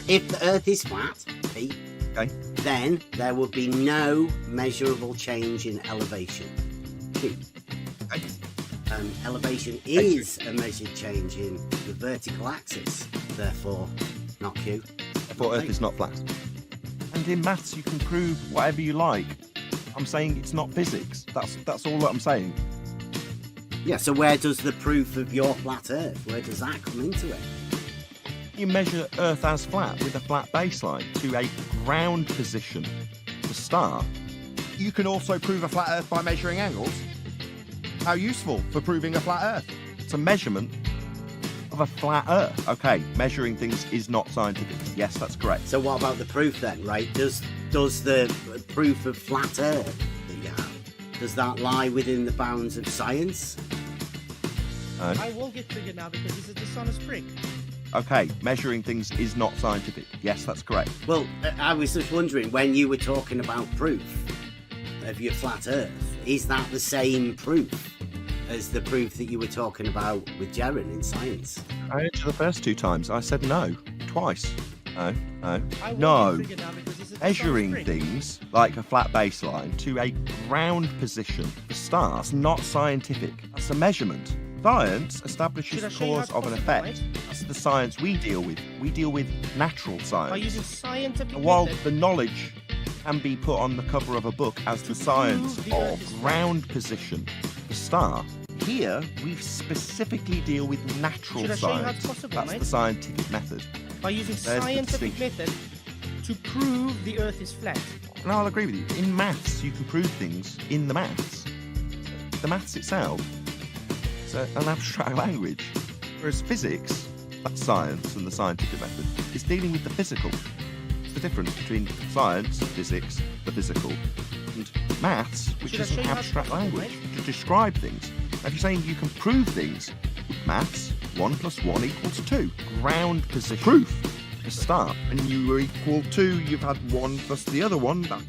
If the Earth is flat, Pete, Okay. then there would be no measurable change in elevation. Q. Okay. Elevation is a measured change in the vertical axis, therefore not Q. Therefore, Earth is not flat. And in maths, you can prove whatever you like. I'm saying it's not physics. That's all that I'm saying. Yeah, so where does the proof of your flat Earth, where does that come into it? You measure Earth as flat with a flat baseline to a ground position to start. You can also prove a flat Earth by measuring angles. How useful for proving a flat Earth? It's a measurement of a flat Earth. Okay, measuring things is not scientific. Yes, that's correct. So what about the proof then, right? Does the proof of flat Earth that you have, does that lie within the bounds of science? I will get triggered now because this is dishonest prick. Okay, measuring things is not scientific. Yes, that's correct. Well, I was just wondering, when you were talking about proof of your flat Earth, is that the same proof as the proof that you were talking about with Jaren in science? I answered the first 2 times. I said no, twice. No. I will No. get triggered now because this is Measuring dishonest prick. things like a flat baseline to a ground position to start, that's not scientific. That's a measurement. Science establishes Should I the show you how cause it's of an possible, effect. mate? That's the science we deal with. We deal with natural By science. using scientific And while method the knowledge can be put on the cover of a book as the science prove the Earth of is ground position to start, here we specifically deal with natural Should I show you how science. it's possible, That's mate? the scientific method. by using There's the scientific distinction. method to prove the Earth is flat. And I'll agree with you. In maths, you can prove things in the maths. The maths itself is an abstract language. Whereas physics, that's science and the scientific method, is dealing with the physical. It's the difference between science, physics, the physical, and maths, which Should I is show an you how it's abstract possible, language to describe things. Now, if you're saying you can prove things with maths, 1 + 1 = 2. Ground position. Proof. To start, and you were equal to, you've had 1 plus the other one. I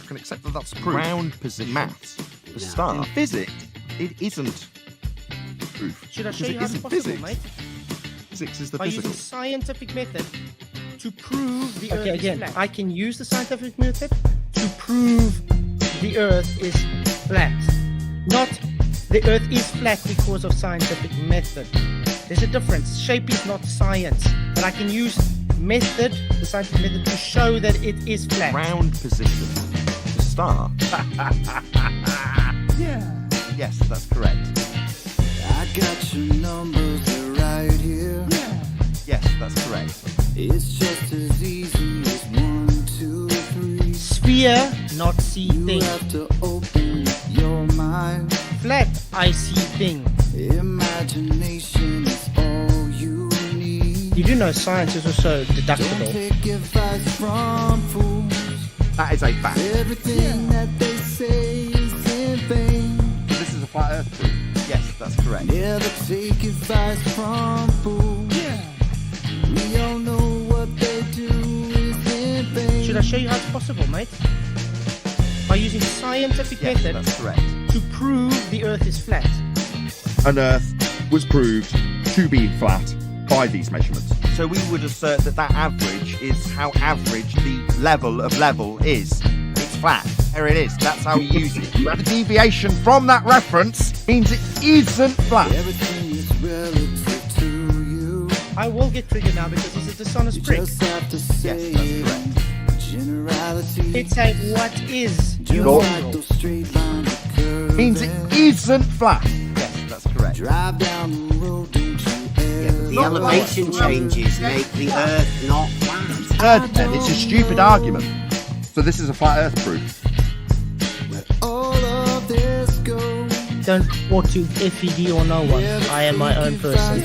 can accept that that's proof. Ground position. Maths. To Yeah. start. In physics, it isn't proof. Should I show because you it how it's isn't possible, physics. mate? Physics is the By physical. using scientific method to prove the Earth Okay, is again, flat. I can use the scientific method to prove the Earth is flat. Not the Earth is flat because of scientific method. There's a difference. Shape is not science. But I can use method, the scientific method, to show that it is flat. Ground position. To start. Yeah. Yes, that's correct. I got your numbers, they're right here. Yes, that's correct. It's just as easy as 1, 2, 3. Sphere, not see You thing. have to open your mind. Flat, I see thing. Imagination is all you need. You do know science is also Don't deductible. take advice from fools. That is a fact. Everything that they say is in vain. This is a flat Earth proof. Yes, that's correct. Never take advice from fools. We all know what they do is in vain. Should I show you how it's possible, mate? By using scientific Yes, method that's correct. to prove the Earth is flat. An Earth was proved to be flat by these measurements. So we would assert that that average is how average the level of level is. It's flat. There it is. That's how we use it. The deviation from that reference means it isn't flat. Everything is relative to you. I will get triggered now because this is You dishonest prick. just have to say Yes, that's correct. generality. It's a what is. You No. like those straight lines of curves. Means it isn't flat. Yes, that's correct. Drive down the road, don't you ever. The elevation changes make the Earth not flat. Third, then, it's a stupid argument. So this is a flat Earth proof. Where all of this goes. Don't report to FED or no one. I am my own person.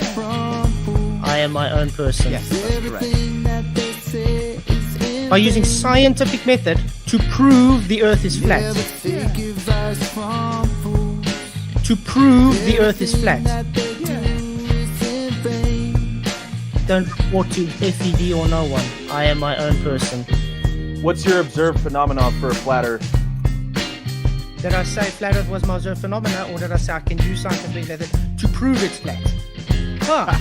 I am my own person. Yes, that's correct. Everything that they say is in By using scientific method to prove the Earth is flat. Never take advice from fools. To prove the Earth is flat. That they do is in vain. Don't report to FED or no one. I am my own person. What's your observed phenomenon for a flat Earth? Did I say flat Earth was my observed phenomena, or did I say I can use scientific method to prove it's flat? Huh.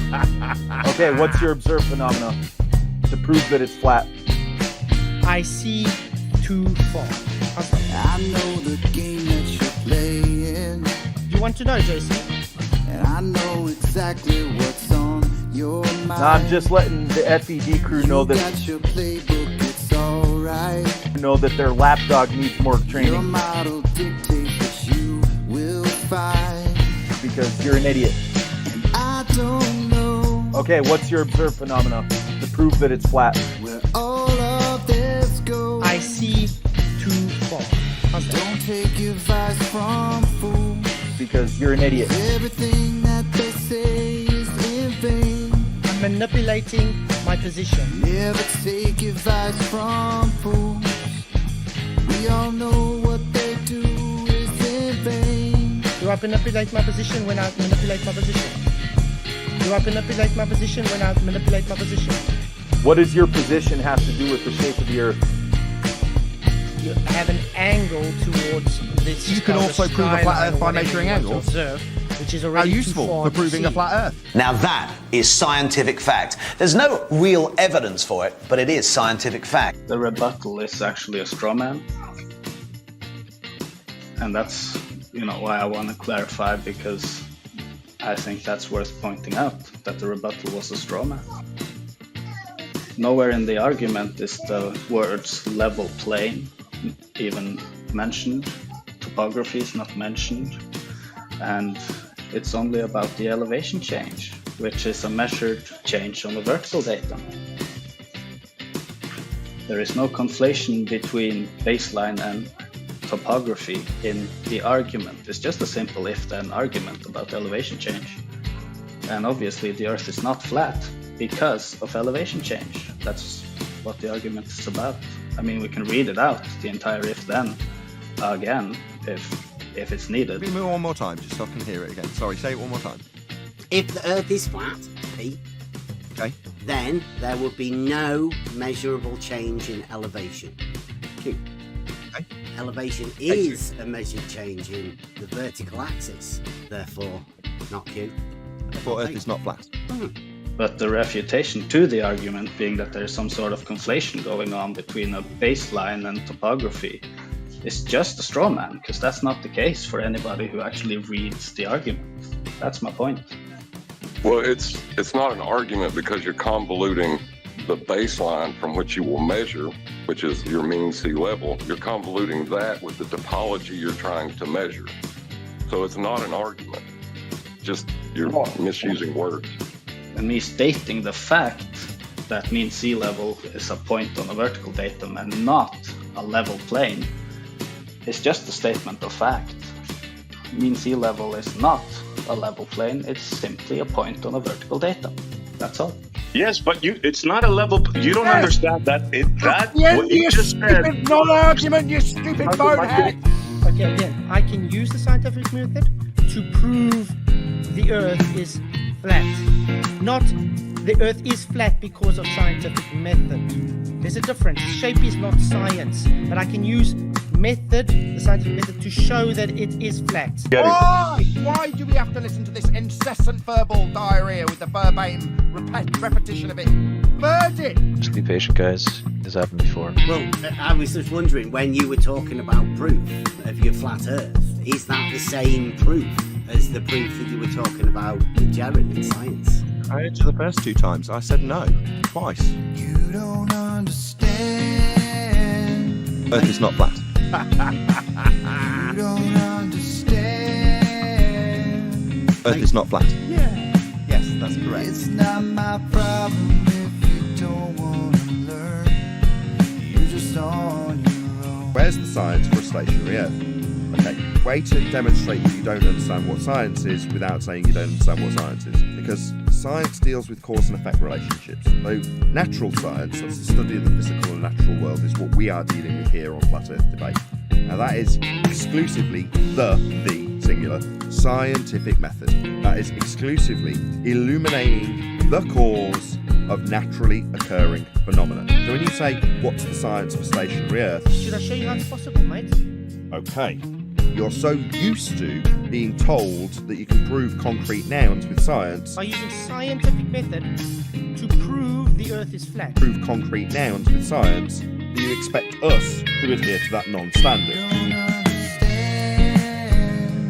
Okay, what's your observed phenomenon? to prove that it's flat? I see too far. How's that? I know the game that you're playing, You want to know, Jason? and I know exactly what's on your mind. Nah, I'm just letting the FED crew know You that got your playbook, it's alright. their lapdog needs more Your training model dictates that you will find. because you're an idiot. I don't know Okay, what's your observed phenomena to prove that it's flat? where all of this goes. I see too far. How's that? Don't take advice from fools. Because you're an idiot. Everything that they say is in vain. I'm manipulating my position. Never take advice from fools. We all know what they do is in vain. Do I manipulate my position when I manipulate my position? Do I manipulate my position when I manipulate my position? What does your position have to do with the shape of the Earth? You have an angle towards this. You can also prove a flat Earth by measuring angles. Observe, which is How already too useful far for to proving a see. flat Earth. Now that is scientific fact. There's no real evidence for it, but it is scientific fact. The rebuttal is actually a straw man. And that's, why I want to clarify, because I think that's worth pointing out, that the rebuttal was a straw man. Nowhere in the argument is the words level plane even mentioned. Topography is not mentioned. And it's only about the elevation change, which is a measured change on the vertical datum. There is no conflation between baseline and topography in the argument. It's just a simple if-then argument about elevation change. And obviously the Earth is not flat because of elevation change. That's what the argument is about. I mean, we can read it out, the entire if-then, again, if it's needed. Read me one more time, just so I can hear it again. Sorry, say it one more time. If the Earth is flat, Pete, Okay. then there would be no measurable change in elevation. Q. Okay. Elevation is a measured change in the vertical axis, therefore not Q. For Earth is not flat. But the refutation to the argument being that there's some sort of conflation going on between a baseline and topography is just a straw man, because that's not the case for anybody who actually reads the argument. That's my point. Well, it's not an argument because you're convoluting the baseline from which you will measure, which is your mean sea level. You're convoluting that with the topology you're trying to measure. So it's not an argument. Just you're misusing words. And me stating the fact that mean sea level is a point on a vertical datum and not a level plane is just a statement of fact. Mean sea level is not a level plane, it's simply a point on a vertical datum. That's all. Yes, but it's not a level. You don't understand that. What you just said. Non-argument, you stupid bonehead! Okay, again, I can use the scientific method to prove the Earth is flat. Not the Earth is flat because of scientific method. There's a difference. Shape is not science, but I can use the scientific method, to show that it is flat. Why do we have to listen to this incessant verbal diarrhea with the verbatim repetition of it? Bird it! Just be patient, guys. This happened before. Well, I was just wondering, when you were talking about proof of your flat Earth, is that the same proof as the proof that you were talking about with Jared in science? I answered the first two times. I said no. Twice. You don't understand. Earth is not flat. You don't understand. Earth is not flat. Yeah. Yes, that's correct. It's not my problem if you don't want to learn. You're just on your own. Where's the science for a stationary Earth? Okay, way to demonstrate that you don't understand what science is without saying you don't understand what science is. Because science deals with cause and effect relationships. Though natural science, that's the study of the physical and natural world, is what we are dealing with here on Flat Earth Debate. Now that is exclusively the singular, scientific method. That is exclusively illuminating the cause of naturally occurring phenomena. So when you say, what's the science of a stationary Earth? Should I show you how it's possible, mate? Okay. you're so used to being told that you can prove concrete nouns with science. By using scientific method to prove the Earth is flat. Prove concrete nouns with science, that you expect us to adhere to that non-standard.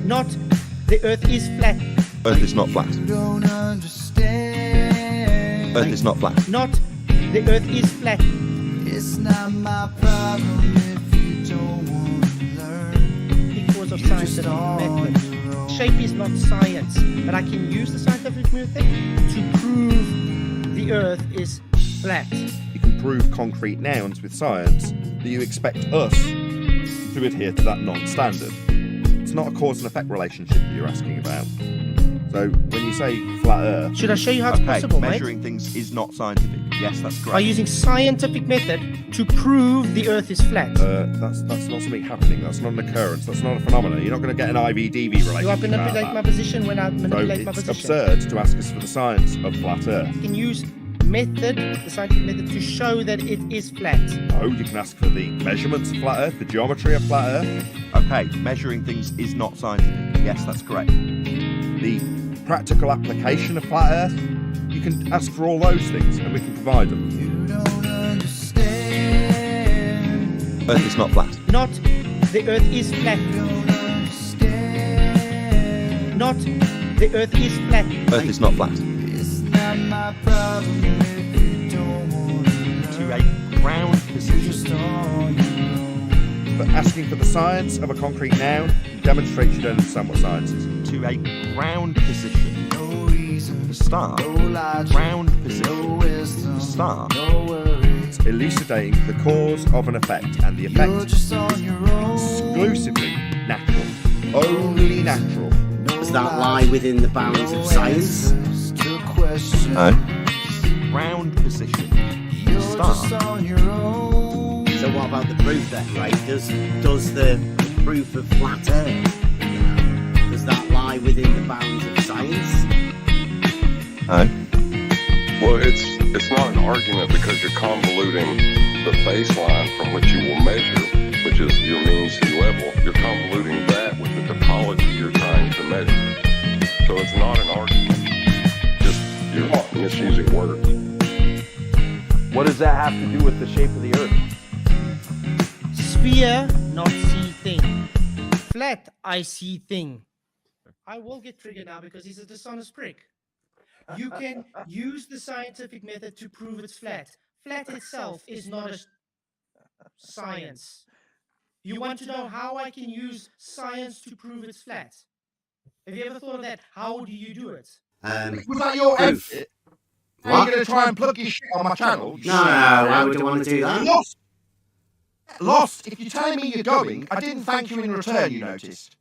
Not the Earth is flat. Earth is not flat. Don't understand. Earth is not flat. Not the Earth is flat. It's not my problem if you don't want to learn. Because of scientific method. Shape is not science, but I can use the scientific method to prove the Earth is flat. You can prove concrete nouns with science, that you expect us to adhere to that non-standard. It's not a cause and effect relationship that you're asking about. So when you say flat Earth, Should I show you how it's possible, mate? measuring things is not scientific. Yes, that's correct. By using scientific method to prove the Earth is flat. That's not something happening. That's not an occurrence. That's not a phenomenon. You're not going to get an IVDV relationship. Do I manipulate my position when I manipulate my It's position? absurd to ask us for the science of flat Earth. You can use the scientific method, to show that it is flat. No, you can ask for the measurements of flat Earth, the geometry of flat Earth. Okay, measuring things is not scientific. Yes, that's correct. The practical application of flat Earth, you can ask for all those things and we can provide them. You don't understand. Earth is not flat. Not the Earth is flat. You don't understand. Not the Earth is flat. Earth is not flat. It's not my problem if you don't want to To learn. a ground position. Just on your own. But asking for the science of a concrete noun demonstrates you don't understand what science is. To a ground position. No reason, The star. no logic, Ground no position. wisdom, The star. no worries. Elucidating the cause of an effect, and the You're effect just on your own. exclusively natural. Only natural. Does that lie within the bounds of science? To question. Ground position. The You're just star. on your own. So what about the proof then, right? Does the proof of flat Earth, does that lie within the bounds of science? Well, it's not an argument because you're convoluting the baseline from which you will measure, which is your mean sea level. You're convoluting that with the topology you're trying to measure. So it's not an argument. Just you're misusing words. What does that have to do with the shape of the Earth? Sphere, not see thing. Flat, I see thing. I will get triggered now because he's a dishonest prick. You can use the scientific method to prove it's flat. Flat itself is not a science. You want to know how I can use science to prove it's flat? Have you ever thought of that? How do you do it? Was that your Proof. outfit? What? Are you going to try and plug your shit on my channel? No, I wouldn't want to do that. Lost. If you're telling me you're going, I didn't thank you in return, you noticed.